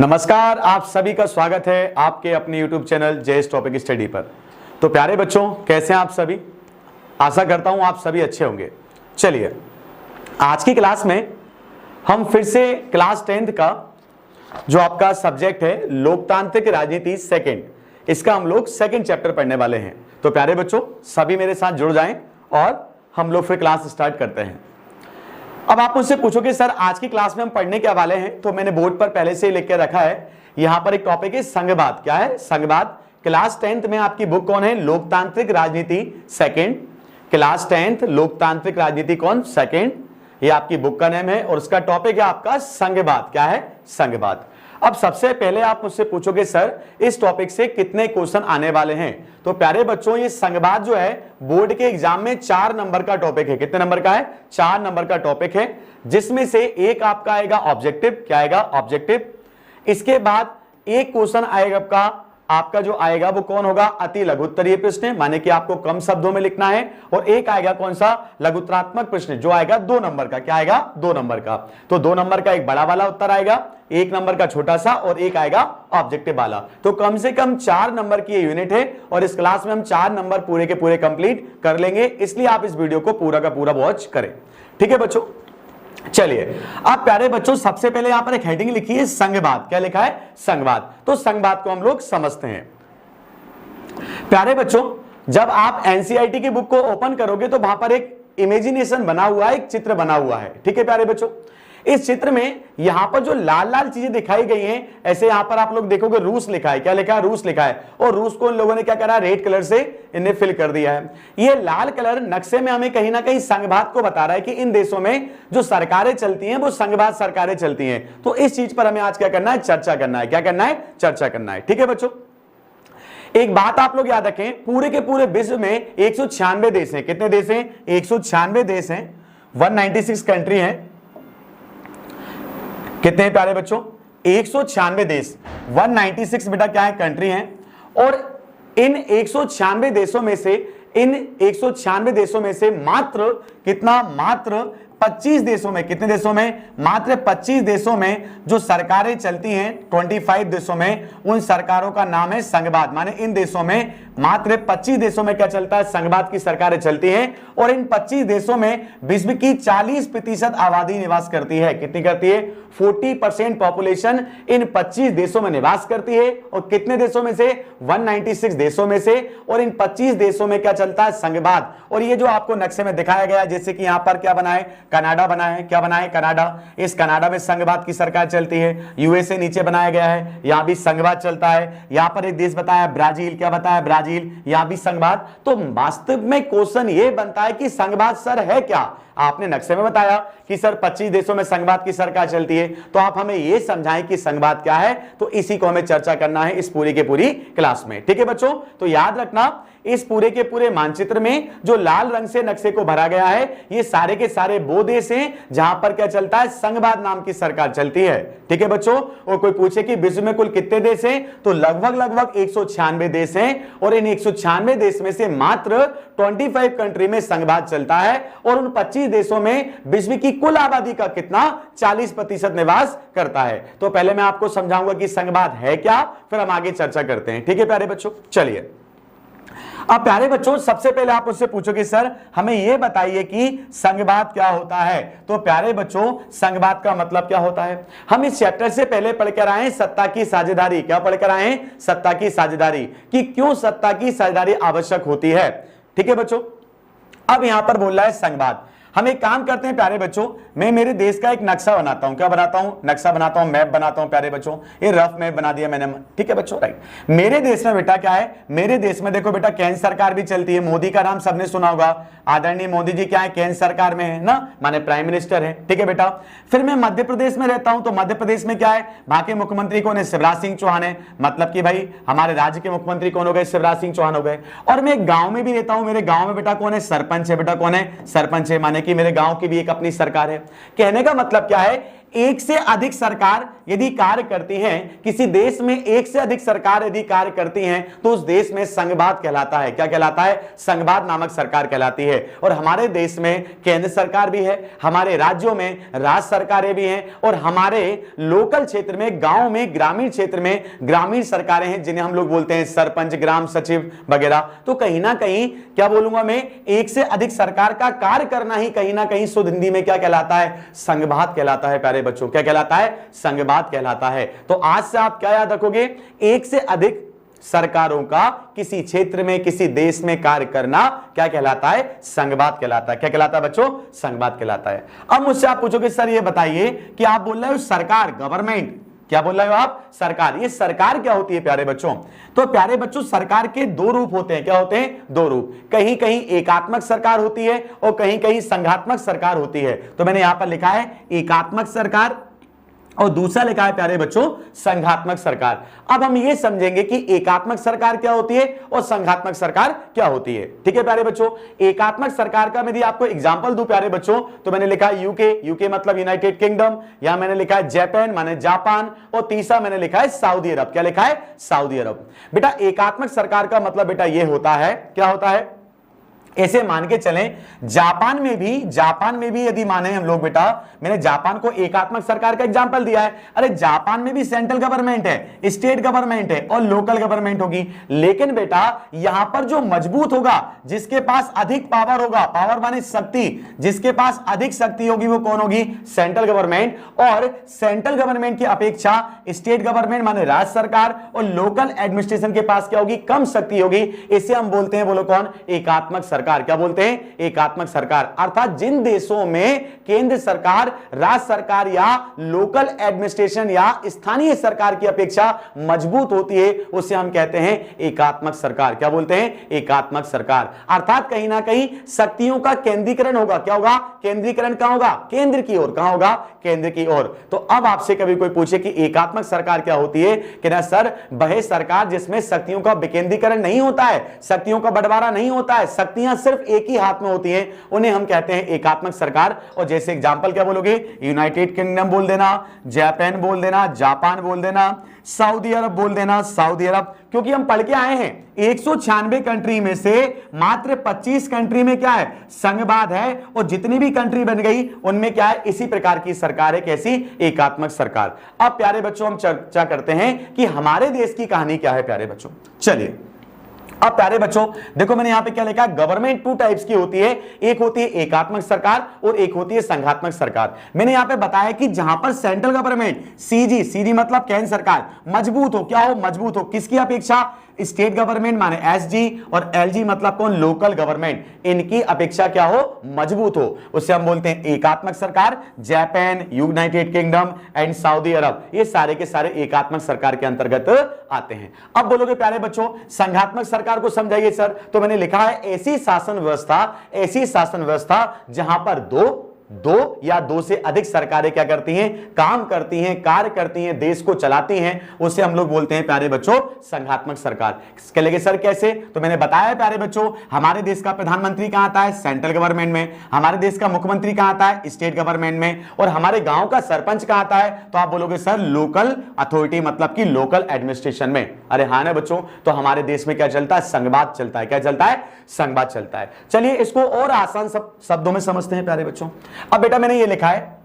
नमस्कार, आप सभी का स्वागत है आपके अपने YouTube channel JS topic study पर। तो प्यारे बच्चों, कैसे हैं आप सभी? आशा करता हूं आप सभी अच्छे होंगे। चलिए, आज की क्लास में हम फिर से क्लास 10th का जो आपका सब्जेक्ट है लोकतांत्रिक राजनीति सेकंड, इसका हम लोग सेकंड चैप्टर पढ़ने वाले हैं। तो प्यारे बच्चों, सभी मेरे साथ जुड़ जाएं और हम लोग फिर क्लास स्टार्ट करते हैं। अब आप मुझसे पूछोगे सर आज की क्लास में हम पढ़ने के वाले हैं, तो मैंने बोर्ड पर पहले से ही लिख के रखा है। यहां पर एक टॉपिक है संघवाद। क्या है? संघवाद। क्लास 10th में आपकी बुक कौन है? लोकतांत्रिक राजनीति सेकंड। क्लास 10th लोकतांत्रिक राजनीति कौन? सेकंड। ये आपकी बुक का नेम है और उसका टॉपिक है आपका संघवाद। क्या है? संघवाद। अब सबसे पहले आप मुझसे पूछोगे सर इस टॉपिक से कितने क्वेश्चन आने वाले हैं? तो प्यारे बच्चों, ये संघवाद जो है बोर्ड के एग्जाम में 4 नंबर का टॉपिक है। कितने नंबर का है? 4 नंबर का टॉपिक है, जिसमें से एक आपका आएगा ऑब्जेक्टिव। क्या आएगा? ऑब्जेक्टिव। इसके बाद एक क्वेश्चन आएगा आपका जो आएगा वो कौन होगा? अति लघुत्तरीय प्रश्न, माने कि आपको कम शब्दों में लिखना है। और एक आएगा कौन सा? लघुत्तरात्मक प्रश्न, जो आएगा 2 नंबर का। क्या आएगा? 2 नंबर का। तो 2 नंबर का एक बड़ा वाला उत्तर आएगा, 1 नंबर का छोटा सा, और एक आएगा ऑब्जेक्टिव वाला। तो कम से कम 4 नंबर की यूनिट है और इस क्लास में हम 4 नंबर पूरे के पूरे कंप्लीट कर लेंगे, इसलिए आप इस वीडियो को पूरा का पूरा वॉच करें। ठीक है बच्चों? चलिए, अब प्यारे बच्चों सबसे पहले यहां पर एक हेडिंग लिखी है संघवाद। क्या लिखा है? संघवाद। तो संघवाद को हम लोग समझते हैं। प्यारे बच्चों, जब आप एनसीईआरटी की बुक को ओपन करोगे तो वहां पर एक इमेजिनेशन बना हुआ है, एक चित्र बना हुआ है। ठीक है प्यारे बच्चों, इस चित्र में यहां पर जो लाल लाल चीजें दिखाई गई हैं, ऐसे यहां पर आप लोग देखोगे रूस लिखा है। क्या लिखा है? रूस लिखा है। और रूस को इन लोगों ने क्या करा? रेड कलर से इन्हें फिल कर दिया है। ये लाल कलर नक्शे में हमें कहीं ना कहीं संघवाद को बता रहा है कि इन देशों में जो सरकारें चलती हैं वो संघवाद सरकारें चलती हैं। तो इस चीज पर हमें आज क्या करना है? चर्चा करना है। क्या करना है? चर्चा करना है। ठीक है बच्चों, एक बात आप लोग याद रखें, पूरे के पूरे विश्व में 196 देश हैं। कितने देश हैं? 196 देश हैं। 196 कंट्री हैं। कितने हैं प्यारे बच्चों? 196 देश। 196 बेटा क्या है? कंट्री हैं। और इन 196 देशों में से मात्र कितना? मात्र 25 देशों में। कितने देशों में? मात्र 25 देशों में जो सरकारें चलती हैं, 25 देशों में, उन सरकारों का नाम है संघवाद। माने इन देशों में मात्र 25 देशों में क्या चलता है? संघवाद की सरकारें चलती हैं। और इन 25 देशों में विश्व की 40% आबादी निवास करती है। कितनी करती है? 40% पॉपुलेशन इन 25 देशों में निवास करती है। और कितने देशों में से? 196 देशों में से। और इन 25 देशों में क्या चलता है? संघवाद। और ये जो आपको नक्शे में दिखाया गया, जैसे कि यहां पर क्या बना है? कनाडा बना है। क्या बना है? कनाडा। इस कनाडा में संघवाद की सरकार चलती है। यूएसए नीचे बनाया गया है, यहां भी संघवाद चलता है। यहां पर एक देश बताया ब्राजील। क्या बताया? ब्राजील। यहां भी संघवाद। तो वास्तव में क्वेश्चन ये बनता है कि संघवाद सर है क्या? आपने नक्शे में बताया कि सर 25 देशों में संघवाद की सरकार चलती है, तो आप हमें यह समझाएं कि संघवाद क्या है। तो इसी को हमें चर्चा करना है इस पूरी के पूरी क्लास में। ठीक है बच्चों, तो याद रखना इस पूरे के पूरे मानचित्र में जो लाल रंग से नक्शे को भरा गया है, ये सारे के सारे वो देश हैं जहां पर क्या चलता है? संघवाद नाम की सरकार चलती है। ठीक है बच्चों, और कोई पूछे कि विश्व में कुल कितने देश हैं, तो लगभग 196 देश हैं। और इन 196 देश में से मात्र 25 कंट्री में संघवाद चलता है। और उन 25 देशों में विश्व की कुल आबादी का कितना? 40% निवास करता है। तो पहले मैं आपको समझाऊंगा कि संघवाद है क्या, फिर हम आगे चर्चा करते हैं। ठीक है प्यारे बच्चों, चलिए। अब प्यारे बच्चों, सबसे पहले आप उससे पूछोगे सर हमें यह बताइए कि संघवाद क्या होता है। तो प्यारे बच्चों, संघवाद का मतलब क्या होता है? हम इस चैप्टर से पहले पढ़कर आए हैं सत्ता की साझेदारी। क्या पढ़कर आए हैं? सत्ता की साझेदारी, कि क्यों सत्ता की साझेदारी आवश्यक होती है। ठीक है बच्चों, अब यहां पर बोल रहा है संघवाद। हम एक काम करते हैं प्यारे बच्चों, मैं मेरे देश का एक नक्शा बनाता हूं। क्या बनाता हूं? नक्शा बनाता हूं, मैप बनाता हूं प्यारे बच्चों। ये रफ मैप बना दिया मैंने। ठीक है बच्चों, राइट। मेरे देश में बेटा क्या है? मेरे देश में देखो बेटा केंद्र सरकार भी चलती है। मोदी का नाम सबने सुना होगा। आदरणीय मोदी जी क्या है? केंद्र सरकार में है ना, माने प्राइम मिनिस्टर है। ठीक है बेटा। फिर मैं मध्य प्रदेश में रहता हूं, तो मध्य प्रदेश में क्या है? वहां के मुख्यमंत्री कौन है? शिवराज सिंह चौहान है। मतलब कि भाई हमारे राज्य के मुख्यमंत्री कौन हो गए? शिवराज सिंह चौहान हो गए। और मैं एक गांव में भी रहता हूं। मेरे गांव में बेटा कौन है? सरपंच है। बेटा कौन है? सरपंच है, माने कि मेरे गांव की भी एक अपनी सरकार है। कहने का मतलब क्या है? एक से अधिक सरकार यदि कार्य करती है, किसी देश में एक से अधिक सरकार यदि कार्य करती हैं, तो उस देश में संघवाद कहलाता है। क्या कहलाता है? संघवाद नामक सरकार कहलाती है। और हमारे देश में केंद्र सरकार भी है, हमारे राज्यों में राज्य सरकारें भी हैं, और हमारे लोकल क्षेत्र में, गांव में, ग्रामीण क्षेत्र में ग्रामीण सरकारें हैं, जिन्हें हम लोग बोलते हैं सरपंच, ग्राम सचिव वगैरह। तो कहीं ना कहीं क्या बोलूंगा मैं, एक से अधिक सरकार का कार्य करना ही कहीं ना कहीं शुद्ध हिंदी में क्या कहलाता है? संघवाद कहलाता है प्यारे बच्चों। क्या कहलाता है? संघवाद कहलाता है। तो आज से आप क्या याद रखोगे? एक से अधिक सरकारों का किसी क्षेत्र में, किसी देश में कार्य करना क्या कहलाता है? संघवाद कहलाता है। क्या कहलाता है बच्चों? संघवाद कहलाता है। अब मुझसे आप पूछोगे सर ये बताइए कि आप बोल रहे हो सरकार, गवर्नमेंट, क्या बोल रहे हो आप? सरकार। ये सरकार क्या होती है प्यारे बच्चों? तो प्यारे बच्चों सरकार के दो रूप होते हैं। क्या होते हैं? दो रूप। कहीं कहीं एकात्मक सरकार होती है और कहीं कहीं संघात्मक सरकार होती है। तो मैंने यहां पर लिखा है एकात्मक सरकार और दूसरा लिखा है प्यारे बच्चों संघात्मक सरकार। अब हम ये समझेंगे कि एकात्मक सरकार क्या होती है और संघात्मक सरकार क्या होती है। ठीक है प्यारे बच्चों, एकात्मक सरकार का यदि आपको एग्जांपल दूं प्यारे बच्चों, तो मैंने लिखा है यूके, यूके मतलब यूनाइटेड किंगडम, यहां मैंने लिखा है जापान माने जापान, और तीसरा मैंने लिखा है सऊदी अरब। क्या लिखा है? सऊदी अरब। बेटा एकात्मक सरकार का मतलब बेटा ये होता है, क्या होता है? ऐसे मान के चलें जापान में भी यदि माने हम लोग, बेटा मैंने जापान को एकात्मक सरकार का एग्जांपल दिया है। अरे जापान में भी सेंट्रल गवर्नमेंट है, स्टेट गवर्नमेंट है और लोकल गवर्नमेंट होगी, लेकिन बेटा यहां पर जो मजबूत होगा, जिसके पास अधिक पावर होगा, पावर माने शक्ति, जिसके पास अधिक शक्ति होगी वो कौन होगी? Central government. और सेंट्रल गवर्नमेंट की अपेक्षा स्टेट गवर्नमेंट माने राज्य सरकार और लोकल एडमिनिस्ट्रेशन के पास क्या होगी? कम शक्ति होगी। इसे हम बोलते हैं, बोलो कौन? एकात्मक सरकार। क्या बोलते हैं? एकात्मक सरकार। अर्थात जिन देशों में केंद्र सरकार, राज्य सरकार या लोकल एडमिनिस्ट्रेशन या स्थानीय सरकार की अपेक्षा मजबूत होती है, उसे हम कहते हैं एकात्मक सरकार। क्या बोलते हैं? एकात्मक सरकार। अर्थात कहीं ना कहीं शक्तियों का केंद्रीकरण होगा। क्या होगा? केंद्रीकरण कहां होगा? केंद्र की ओर। कहां होगा? केंद्र की ओर। तो अब आपसे कभी कोई पूछे कि एकात्मक सरकार क्या होती है, कि ना सर वह सरकार जिसमें शक्तियों का विकेंद्रीकरण नहीं होता है, शक्तियों का बंटवारा नहीं होता है, शक्तियां सिर्फ एक ही हाथ में होती हैं, उन्हें हम कहते हैं एकात्मक सरकार। और जैसे एग्जांपल क्या बोलोगे? यूनाइटेड किंगडम बोल देना, जापान बोल देना, जापान बोल देना, सऊदी अरब बोल देना, सऊदी अरब। क्योंकि हम पढ़ के आए हैं 196 कंट्री में से मात्र 25 कंट्री में क्या है? संघवाद है, और जितनी भी कंट्री बन गई उनमें क्या है? इसी प्रकार की सरकार है। कैसी? एकात्मक सरकार। अब प्यारे बच्चों हम चर्चा करते हैं कि हमारे देश की कहानी क्या है प्यारे बच्चों। चलिए अब प्यारे बच्चों देखो मैंने यहां पे क्या लिखा है? गवर्नमेंट टू टाइप्स की होती है, एक होती है एकात्मक सरकार और एक होती है संघात्मक सरकार। मैंने यहां पे बताया कि जहां पर सेंट्रल गवर्नमेंट सीजी, सीजी मतलब केंद्र सरकार, मजबूत हो। क्या हो? मजबूत हो। किसकी अपेक्षा? स्टेट गवर्नमेंट माने एसजी, और एलजी मतलब कौन? Local government. इनकी अपेक्षा क्या हो? मजबूत हो। उसे हम बोलते हैं एकात्मक सरकार। Japan, United Kingdom and Saudi Arabia, ये सारे के सारे एकात्मक सरकार के अंतर्गत आते हैं। अब बोलोगे प्यारे बच्चों संघात्मक सरकार को समझाइए सर। तो मैंने लिखा है ऐसी शासन व्यवस्था जहां पर दो या दो से अधिक सरकारें क्या करती हैं? काम करती हैं, कार्य करती हैं, देश को चलाती हैं, उसे हम लोग बोलते हैं प्यारे बच्चों संघात्मक सरकार। इसके लगे सर कैसे? तो मैंने बताया प्यारे बच्चों हमारे देश का प्रधानमंत्री कहां आता है? सेंट्रल गवर्नमेंट में। हमारे देश का मुख्यमंत्री कहां आता है? स्टेट गवर्नमेंट में। और हमारे गांव का सरपंच कहां आता है? तो आप बोलोगे सर लोकल अथॉरिटी मतलब कि लोकल एडमिनिस्ट्रेशन में। अरे हाँ ना बच्चों, तो हमारे देश में क्या चलता है? संघवाद चलता है। क्या चलता है? संघवाद चलता है। चलिए इसको और आसान शब्दों में समझते हैं प्यारे बच्चों। अब बेटा मैंने ये लिखा है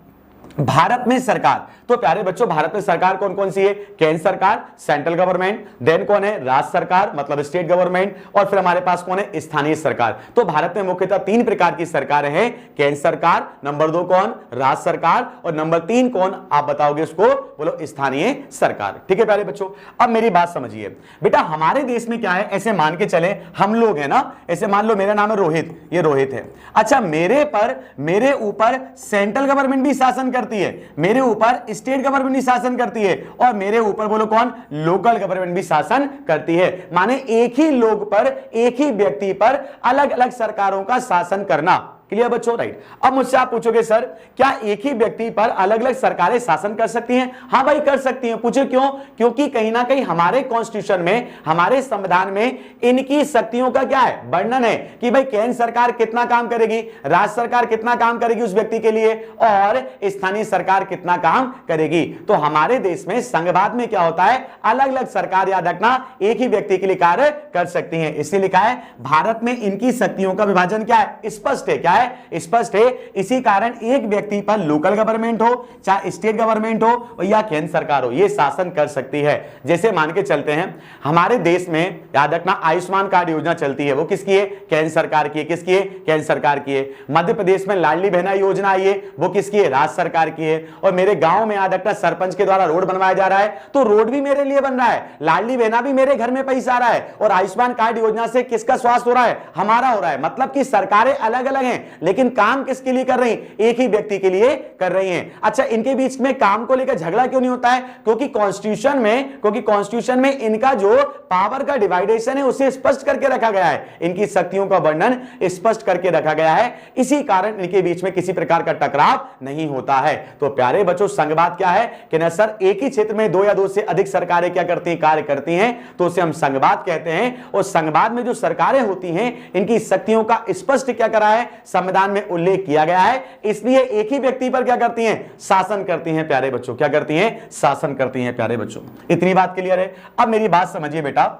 भारत में सरकार। तो प्यारे बच्चों भारत में सरकार कौन कौन सी है? केंद्र सरकार, सेंट्रल गवर्नमेंट, देन कौन है? राज्य सरकार मतलब स्टेट गवर्नमेंट, और फिर हमारे पास कौन है? स्थानीय सरकार। तो भारत में मुख्यतः 3 प्रकार की सरकारें हैं। केंद्र सरकार, नंबर 2 कौन? राज्य सरकार, और नंबर 3 कौन? आप बताओगे उसको, बोलो स्थानीय सरकार। ठीक है प्यारे बच्चों, अब मेरी बात समझिए बेटा। हमारे देश में क्या है? ऐसे मान के चले हम लोग है ना, ऐसे मान लो मेरा नाम है रोहित, ये रोहित है। अच्छा मेरे ऊपर सेंट्रल गवर्नमेंट भी शासन करती है, मेरे ऊपर स्टेट गवर्नमेंट भी शासन करती है, और मेरे ऊपर बोलो कौन? लोकल गवर्नमेंट भी शासन करती है। माने एक ही लोग पर, एक ही व्यक्ति पर अलग अलग सरकारों का शासन करना। क्लियर बच्चों? राइट। अब मुझसे आप पूछोगे सर क्या एक ही व्यक्ति पर अलग अलग सरकारें शासन कर सकती हैं? हाँ भाई कर सकती हैं। पूछे क्यों? क्योंकि कहीं ना कहीं हमारे कॉन्स्टिट्यूशन में, हमारे संविधान में इनकी शक्तियों का क्या है, वर्णन है कि भाई केंद्र सरकार कितना काम करेगी, राज्य सरकार कितना काम करेगी उस व्यक्ति के लिए, और स्थानीय सरकार कितना काम करेगी। तो हमारे देश में संघवाद में क्या होता है, अलग अलग सरकार याद रखना एक ही व्यक्ति के लिए कार्य कर सकती है। इसलिए लिखा है भारत में इनकी शक्तियों का विभाजन क्या है, स्पष्ट है। क्या है? स्पष्ट है। इसी कारण एक व्यक्ति पर लोकल गवर्नमेंट हो, चाहे स्टेट गवर्नमेंट हो या केंद्र सरकार हो, यह शासन कर सकती है। जैसे मान के चलते हैं हमारे देश में याद रखना आयुष्मान कार्ड योजना चलती है, वो किसकी है? केंद्र सरकार की है। किसकी है? केंद्र सरकार की है। मध्य प्रदेश में लाडली बहना योजना आई है, वो किसकी है? राज्य सरकार की है। और मेरे गांव में याद रखना सरपंच के द्वारा रोड बनवाया जा रहा है, तो रोड भी मेरे लिए बन रहा है, लाडली बहना भी मेरे घर में पैसा आ रहा है, और आयुष्मान कार्ड योजना से किसका स्वास्थ्य हो रहा है? हमारा हो रहा है। मतलब कि सरकारें अलग अलग हैं लेकिन काम किसके लिए कर रही हैं? एक ही व्यक्ति के लिए कर रही हैं। अच्छा, इनके बीच में काम को लेकर झगड़ा क्यों नहीं होता है? क्योंकि कॉन्स्टिट्यूशन में इनका जो पावर का डिवाइडेशन है उसे स्पष्ट करके रखा गया है, इनकी शक्तियों का वर्णन स्पष्ट करके रखा गया है। इसी कारण इनके बीच में किसी प्रकार का टकराव नहीं होता है। तो प्यारे बच्चों संघवाद क्या है कि ना सर एक ही क्षेत्र में दो या दो से अधिक सरकारें क्या करती हैं, कार्य करती हैं, तो उसे हम संघवाद कहते हैं। और संघवाद में जो सरकारें होती हैं इनकी शक्तियों का स्पष्ट क्या करा है, संविधान में उल्लेख किया गया है। इसलिए एक ही व्यक्ति पर क्या करती हैं, शासन करती हैं। प्यारे बच्चों क्या करती हैं, शासन करती हैं। प्यारे बच्चों इतनी बात क्लियर है। अब मेरी बात समझिए बेटा,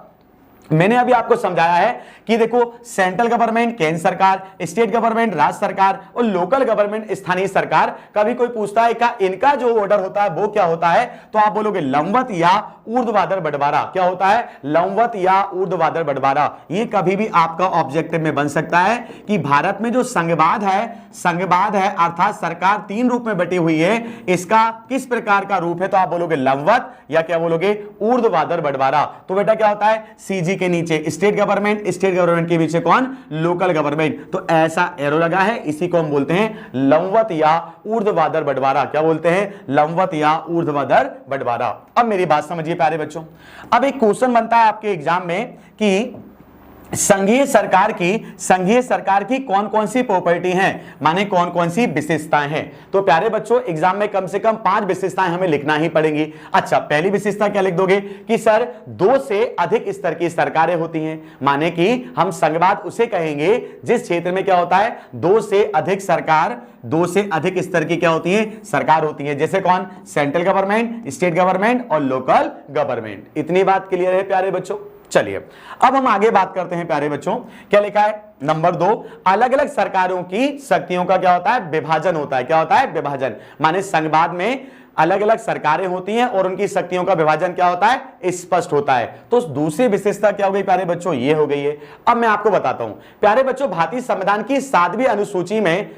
मैंने अभी आपको समझाया है कि देखो सेंट्रल गवर्नमेंट केंद्र सरकार, स्टेट गवर्नमेंट राज्य सरकार और लोकल गवर्नमेंट स्थानीय सरकार। कभी कोई पूछता है क्या इनका जो ऑर्डर होता है वो क्या होता है, तो आप बोलोगे लंबवत या ऊर्ध्वाधर बंटवारा। क्या होता है? लंबवत या ऊर्ध्वाधर बंटवारा। ये कभी भी आपका ऑब्जेक्टिव में बन सकता है कि भारत में जो संघवाद है अर्थात सरकार तीन रूप में बटी हुई है, इसका किस प्रकार का रूप है, तो आप बोलोगे लंबवत या क्या बोलोगे ऊर्ध्वाधर बंटवारा। तो बेटा क्या होता है, सीजी के नीचे स्टेट गवर्नमेंट के पीछे कौन, लोकल गवर्नमेंट। तो ऐसा एरो लगा है, इसी को हम बोलते हैं लंबवत या ऊर्ध्वाधर बंटवारा। क्या बोलते हैं? लंबवत या ऊर्ध्वाधर बंटवारा। अब मेरी बात समझिए प्यारे बच्चों, अब एक क्वेश्चन बनता है आपके एग्जाम में कि संघीय सरकार की कौन कौन सी प्रॉपर्टी हैं, माने कौन कौन सी विशेषताएं हैं। तो प्यारे बच्चों एग्जाम में कम से कम 5 विशेषताएं हमें लिखना ही पड़ेंगी। अच्छा, पहली विशेषता क्या लिख दोगे कि सर 2 से अधिक स्तर की सरकारें होती हैं, माने कि हम संघवाद उसे कहेंगे जिस क्षेत्र में क्या होता है, 2 से अधिक स्तर की क्या होती है, सरकार होती है। जैसे कौन? सेंट्रल गवर्नमेंट, स्टेट गवर्नमेंट और लोकल गवर्नमेंट। इतनी बात क्लियर है प्यारे बच्चों? चलिए अब हम आगे बात करते हैं प्यारे बच्चों। क्या लिखा है? नंबर 2, अलग अलग सरकारों की शक्तियों का क्या होता है, विभाजन होता है। क्या होता है? विभाजन। माने संघवाद में अलग अलग सरकारें होती हैं और उनकी शक्तियों का विभाजन क्या होता है, स्पष्ट होता है। तो दूसरी विशेषता क्या हो गई प्यारे बच्चों, ये हो गई है। अब मैं आपको बताता हूं प्यारे बच्चों, भारतीय संविधान की 7वीं अनुसूची में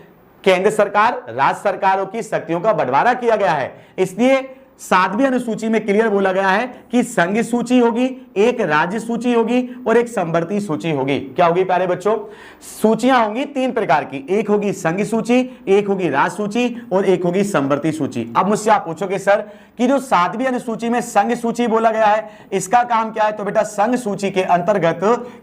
केंद्र सरकार, राज्य सरकारों की शक्तियों का बंटवारा किया गया है। इसलिए 7वीं अनुसूची में क्लियर बोला गया है कि संघ सूची होगी, एक राज्य सूची होगी और एक संवर्ती सूची होगी। क्या होगी प्यारे बच्चों? सूचियां होंगी 3 प्रकार की, एक होगी संघ सूची, एक होगी राज्य सूची और एक होगी संवर्ती सूची। अब मुझसे आप पूछोगे सर कि जो 7वीं अनुसूची में संघ सूची बोला गया है इसका काम क्या है, तो बेटा संघ सूची के अंतर्गत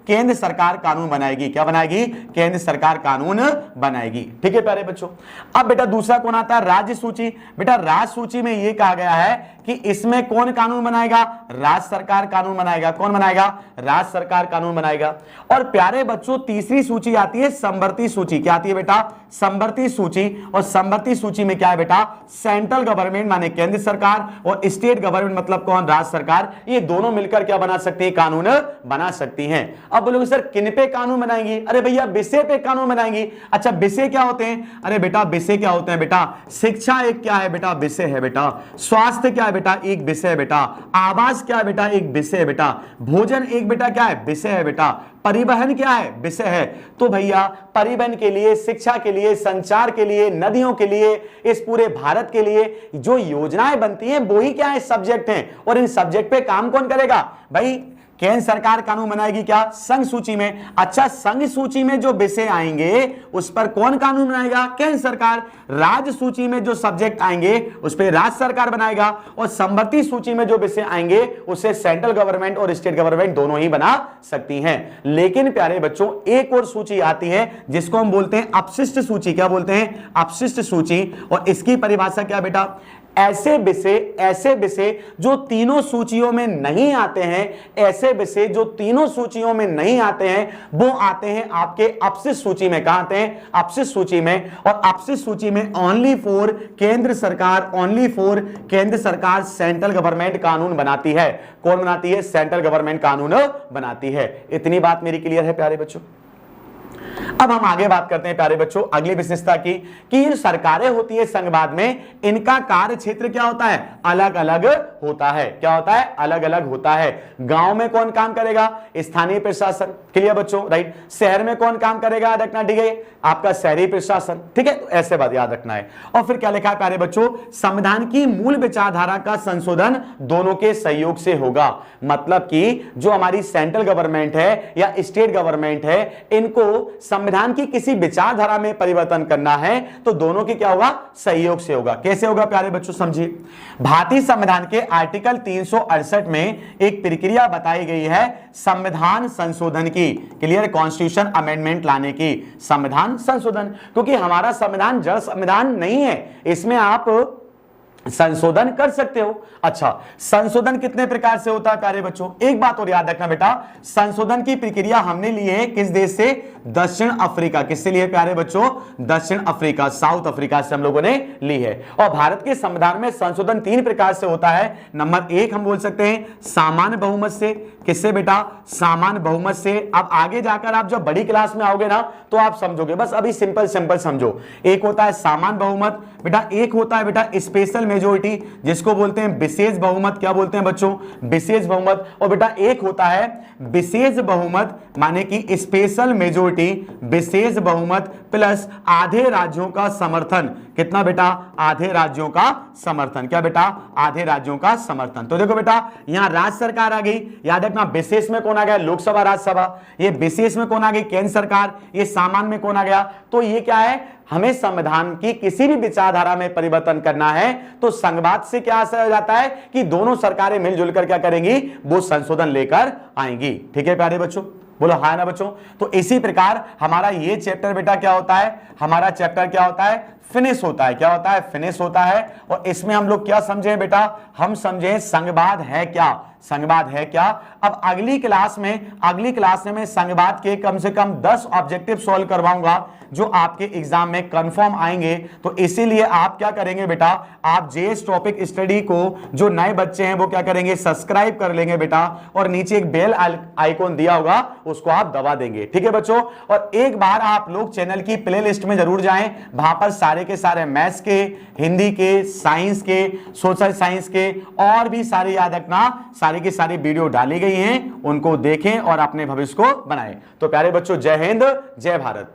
केंद्र सरकार कानून बनाएगी। क्या बनाएगी? केंद्र सरकार कानून बनाएगी। ठीक है प्यारे बच्चों। अब बेटा दूसरा कौन आता है, राज्य सूची। बेटा राज्य सूची में यह कहा गया है कि इसमें कौन कानून बनाएगा, राज्य सरकार कानून बनाएगा। कौन बनाएगा? राज्य सरकार कानून बनाएगा। और प्यारे बच्चों तीसरी सूची आती है संवर्ती सूची। क्या आती है बेटा? संवर्ती सूची। और संवर्ती सूची में क्या है बेटा, सेंट्रल गवर्नमेंट माने केंद्र सरकार और स्टेट गवर्नमेंट मतलब कौन, राज्य सरकार, ये दोनों मिलकर क्या बना सकती है, कानून बना सकती हैं। अब बोलोगे सर किन पे कानून बनाएंगी? अरे भैया विषय पे कानून बनाएंगी। अच्छा विषय क्या होते हैं? अरे बेटा विषय क्या होते हैं बेटा, शिक्षा एक क्या है बेटा, विषय है बेटा। स्वास्थ्य क्या है बेटा, एक विषय है बेटा। आवास क्या है बेटा, एक विषय है बेटा। भोजन एक बेटा क्या है, विषय है बेटा। परिवहन क्या है, विषय है। तो भैया परिवहन के लिए, शिक्षा के लिए, संचार के लिए, नदियों के लिए, इस पूरे भारत के लिए जो योजनाएं बनती हैं वो ही क्या है, सब्जेक्ट हैं। और इन सब्जेक्ट पे काम कौन करेगा भाई? केंद्र सरकार कानून बनाएगी क्या, संघ सूची में। अच्छा, संघ सूची में जो विषय आएंगे उस पर कौन कानून बनाएगा, केंद्र सरकार। राज्य सूची में जो सब्जेक्ट आएंगे उस पर राज्य सरकार बनाएगा, और संबंधित सूची में जो विषय आएंगे उसे सेंट्रल गवर्नमेंट और स्टेट गवर्नमेंट दोनों ही बना सकती हैं। लेकिन प्यारे बच्चों, एक और सूची आती है जिसको हम बोलते हैं अपशिष्ट सूची। क्या बोलते हैं, अपशिष्ट सूची। और इसकी परिभाषा क्या बेटा, ऐसे विषय जो तीनों सूचियों में नहीं आते हैं, ऐसे विषय जो तीनों सूचियों में नहीं आते हैं, वो आते हैं आपके अपशिष्ट सूची में। कहां आते हैं, अपशिष्ट सूची में। और अपशिष्ट सूची में ओनली फॉर केंद्र सरकार सेंट्रल गवर्नमेंट कानून बनाती है। कौन बनाती है, सेंट्रल गवर्नमेंट कानून बनाती है। इतनी बात मेरी क्लियर है प्यारे बच्चों। अब हम आगे बात करते हैं प्यारे बच्चों अगली विशेषता की, कि ये सरकारें होती है संघवाद में, इनका कार्य क्षेत्र क्या होता है, अलग अलग होता है। क्या होता है, अलग अलग होता है। गांव में कौन काम करेगा, स्थानीय प्रशासन। क्लियर बच्चों, राइट। शहर में कौन काम करेगा, याद रखना, ठीक है, आपका शहरी प्रशासन। ठीक है, तो ऐसे बात याद रखना है। और फिर क्या लिखा है प्यारे बच्चों, संविधान की मूल विचारधारा का संशोधन दोनों के सहयोग से होगा। मतलब कि जो हमारी सेंट्रल गवर्नमेंट है या स्टेट गवर्नमेंट है, इनको संविधान की किसी विचारधारा में परिवर्तन करना है तो दोनों की क्या होगा, सहयोग से होगा। कैसे होगा प्यारे बच्चों, समझिए। भारतीय संविधान के आर्टिकल 368 में एक प्रक्रिया बताई गई है संविधान संशोधन की। क्लियर, कॉन्स्टिट्यूशन अमेंडमेंट लाने की, संविधान संशोधन। क्योंकि हमारा संविधान जड़ संविधान नहीं है, इसमें आप संशोधन कर सकते हो। अच्छा, संशोधन कितने प्रकार से होता है प्यारे बच्चों, एक बात और याद रखना बेटा, संशोधन की प्रक्रिया हमने ली है किस देश से, दक्षिण अफ्रीका। किससे लिए प्यारे बच्चों, दक्षिण अफ्रीका, साउथ अफ्रीका से हम लोगों ने ली है। और भारत के संविधान में संशोधन 3 प्रकार से होता है। नंबर 1 हम बोल सकते हैं सामान्य बहुमत से। किससे बेटा, सामान्य बहुमत से। अब आगे जाकर आप जब बड़ी क्लास में आओगे ना तो आप समझोगे, बस अभी सिंपल समझो। एक होता है सामान्य बहुमत बेटा, एक होता है बेटा स्पेशल मेजोरिटी, जिसको बोलते हैं विशेष बहुमत। क्या बोलते हैं बच्चों, विशेष बहुमत। और बेटा एक होता है विशेष बहुमत, माने कि स्पेशल मेजोरिटी, विशेष बहुमत प्लस आधे राज्यों का समर्थन। कितना बेटा, आधे राज्यों का समर्थन। क्या बेटा, आधे राज्यों का समर्थन। तो देखो बेटा, यहां राज्य सरकार आ गई, याद रखना। विशेष में कौन आ गया, लोकसभा राज्यसभा। ये विशेष में कौन आ गई, केंद्र सरकार। ये सामान्य में कौन आ गया, तो ये क्या है, हमें संविधान की किसी भी विचारधारा में परिवर्तन करना है तो संघवाद से क्या असर हो जाता है कि दोनों सरकारें मिलजुल कर क्या करेंगी, वो संशोधन लेकर आएंगी। ठीक है प्यारे बच्चों, बोलो हाँ ना बच्चों। तो इसी प्रकार हमारा ये चैप्टर बेटा क्या होता है, हमारा चैप्टर क्या होता है, फिनिश होता है। क्या होता है, फिनिश होता है। और इसमें हम लोग क्या समझे बेटा, हम समझे संघवाद है क्या, संघवाद है क्या। अब अगली क्लास में मैं संघवाद के कम से कम 10 ऑब्जेक्टिव सॉल्व करवाऊंगा जो आपके एग्जाम में कंफर्म आएंगे। तो इसीलिए आप क्या करेंगे बेटा, आप जेएस टॉपिक स्टडी को जो नए बच्चे हैं वो क्या करेंगे, सब्सक्राइब कर लेंगे बेटा, और नीचे एक बेल आइकॉन दिया होगा उसको आप दबा देंगे। ठीक है बच्चों। और एक बार आप लोग चैनल की प्लेलिस्ट में जरूर जाएं, वहां पर सारे के सारे मैथ्स के, हिंदी के, साइंस के, सोशल साइंस के और भी सारे, याद रखना, सारी की सारी वीडियो डाली गई हैं, उनको देखें और अपने भविष्य को बनाएं। तो प्यारे बच्चों, जय हिंद, जय भारत।